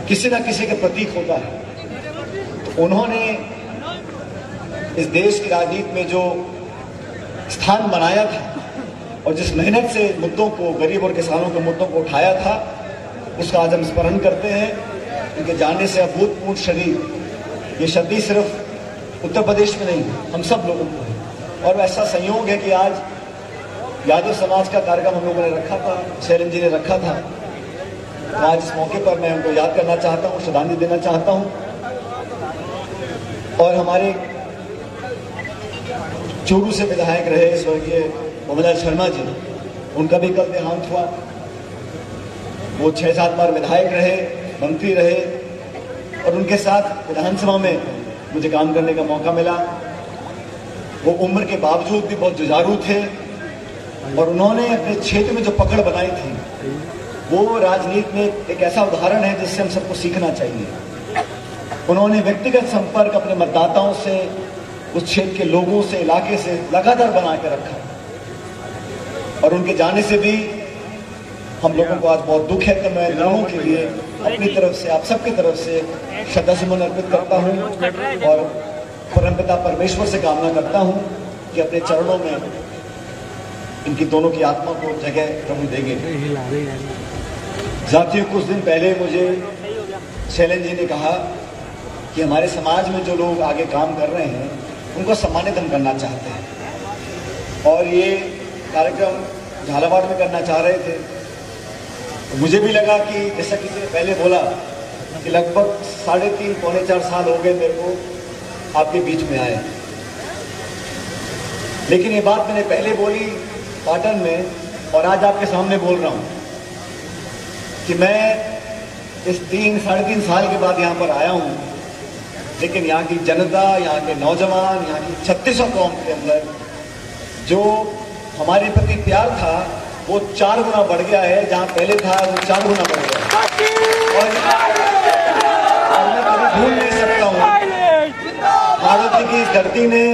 किसी न किसी का प्रतीक होता है। तो उन्होंने इस देश की राजनीति में जो स्थान बनाया था और जिस मेहनत से मुद्दों को, गरीब और किसानों के मुद्दों को उठाया था, उसका आज हम स्मरण करते हैं। उनके जाने से अभूतपूर्व क्षति, ये क्षति सिर्फ उत्तर प्रदेश में नहीं, हम सब लोगों को है। और ऐसा संयोग है कि आज यादव समाज का कार्यक्रम हम लोगों ने रखा था, शैलेंद्र जी ने रखा था। आज इस मौके पर मैं उनको याद करना चाहता हूँ, श्रद्धांजलि देना चाहता हूँ। और हमारे चूरू से विधायक रहे स्वर्गीय मोहम्मद शर्मा जी, उनका भी कल देहांत हुआ। वो 6-7 बार विधायक रहे, मंत्री रहे और उनके साथ विधानसभा में मुझे काम करने का मौका मिला। वो उम्र के बावजूद भी बहुत जुझारू थे और उन्होंने अपने क्षेत्र में जो पकड़ बनाई थी, वो राजनीति में एक ऐसा उदाहरण है जिससे हम सबको सीखना चाहिए। उन्होंने व्यक्तिगत संपर्क अपने मतदाताओं से, उस क्षेत्र के लोगों से, इलाके से लगातार बना के रखा और उनके जाने से भी हम लोगों को आज बहुत दुख है। तो मैं लोगों के लिए अपनी तरफ से, आप सबकी तरफ से श्रद्धासुमन अर्पित करता हूं और परमपिता परमेश्वर से कामना करता हूं कि अपने चरणों में इनकी दोनों की आत्मा को जगह प्रभु देंगे। साथियों, कुछ दिन पहले मुझे शैलेंद्र जी ने कहा कि हमारे समाज में जो लोग आगे काम कर रहे हैं उनको सम्मानित हम करना चाहते हैं और ये कार्यक्रम झालावाड़ में करना चाह रहे थे। तो मुझे भी लगा कि जैसा किसी ने पहले बोला कि लगभग 3.5-4 साल हो गए मेरे को आपके बीच में आए, लेकिन ये बात मैंने पहले बोली पाटन में और आज आपके सामने बोल रहा हूं कि मैं इस 3-3.5 साल के बाद यहां पर आया हूं, लेकिन यहाँ की जनता, यहाँ के नौजवान, यहाँ की 3600 कौम के अंदर जो हमारे प्रति प्यार था वो 4 गुना बढ़ गया है। जहां पहले था वो 4 गुना बढ़ गया और मैं कभी भूल नहीं सकता हूं, भारत की इस धरती ने,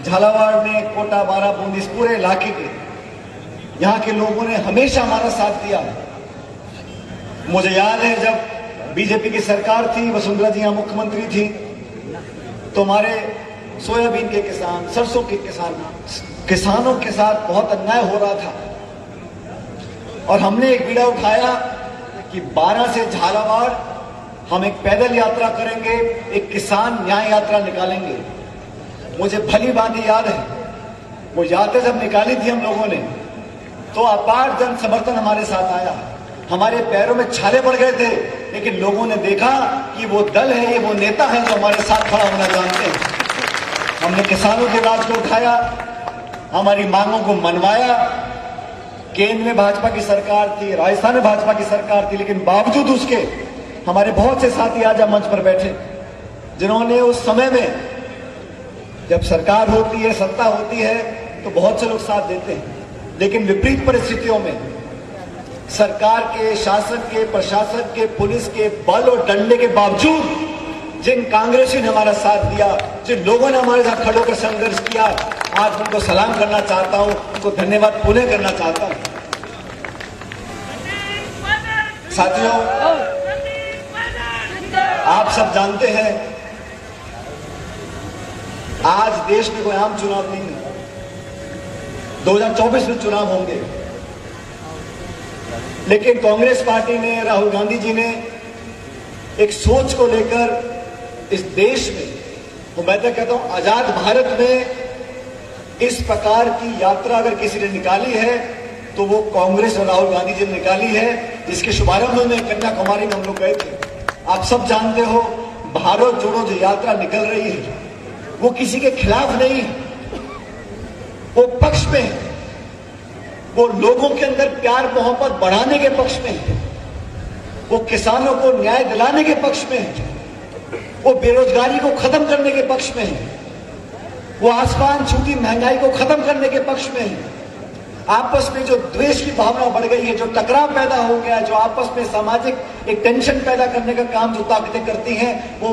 झालावाड़ ने, कोटा, बाराबूंदी, इस पूरे इलाके के यहाँ के लोगों ने हमेशा हमारा साथ दिया। मुझे याद है जब बीजेपी की सरकार थी, वसुंधरा जी यहाँ मुख्यमंत्री थी, तो हमारे सोयाबीन के किसान, सरसों के किसानों के साथ बहुत अन्याय हो रहा था और हमने एक बीड़ा उठाया कि 12 से झालावाड़ हम एक पैदल यात्रा करेंगे, एक किसान न्याय यात्रा निकालेंगे। मुझे भली भांति याद है वो यात्रा जब निकाली थी हम लोगों ने तो अपार जन समर्थन हमारे साथ आया, हमारे पैरों में छाले पड़ गए थे, लेकिन लोगों ने देखा कि वो दल है, ये वो नेता है जो हमारे साथ खड़ा होना जानते हैं। हमने किसानों के आवाज को उठाया, हमारी मांगों को मनवाया। केंद्र में भाजपा की सरकार थी, राजस्थान में भाजपा की सरकार थी, लेकिन बावजूद उसके हमारे बहुत से साथी आज मंच पर बैठे जिन्होंने उस समय में, जब सरकार होती है, सत्ता होती है, तो बहुत से लोग साथ देते हैं, लेकिन विपरीत परिस्थितियों में सरकार के, शासन के, प्रशासन के, पुलिस के बल और डंडे के बावजूद जिन कांग्रेसी ने हमारा साथ दिया, जिन लोगों ने हमारे साथ खड़े होकर संघर्ष किया, आज उनको सलाम करना चाहता हूं, उनको धन्यवाद पुनः करना चाहता हूं। साथियों, आप सब जानते हैं आज देश में कोई आम चुनाव नहीं है, 2024 में चुनाव होंगे, लेकिन कांग्रेस पार्टी ने, राहुल गांधी जी ने एक सोच को लेकर इस देश में, तो मैं तो कहता हूं आजाद भारत में इस प्रकार की यात्रा अगर किसी ने निकाली है तो वो कांग्रेस और राहुल गांधी जी ने निकाली है, जिसके शुभारंभ में कन्याकुमारी में हम लोग गए थे। आप सब जानते हो भारत जोड़ो जो यात्रा निकल रही है वो किसी के खिलाफ नहीं, वो पक्ष में है, वो लोगों के अंदर प्यार मोहब्बत बढ़ाने के पक्ष में है, वो किसानों को न्याय दिलाने के पक्ष में है, वो बेरोजगारी को खत्म करने के पक्ष में है, वो आसमान छूती महंगाई को खत्म करने के पक्ष में है। आपस में जो द्वेष की भावना बढ़ गई है, जो टकराव पैदा हो गया है, जो आपस में सामाजिक एक टेंशन पैदा करने का काम जो ताकतें करती हैं, वो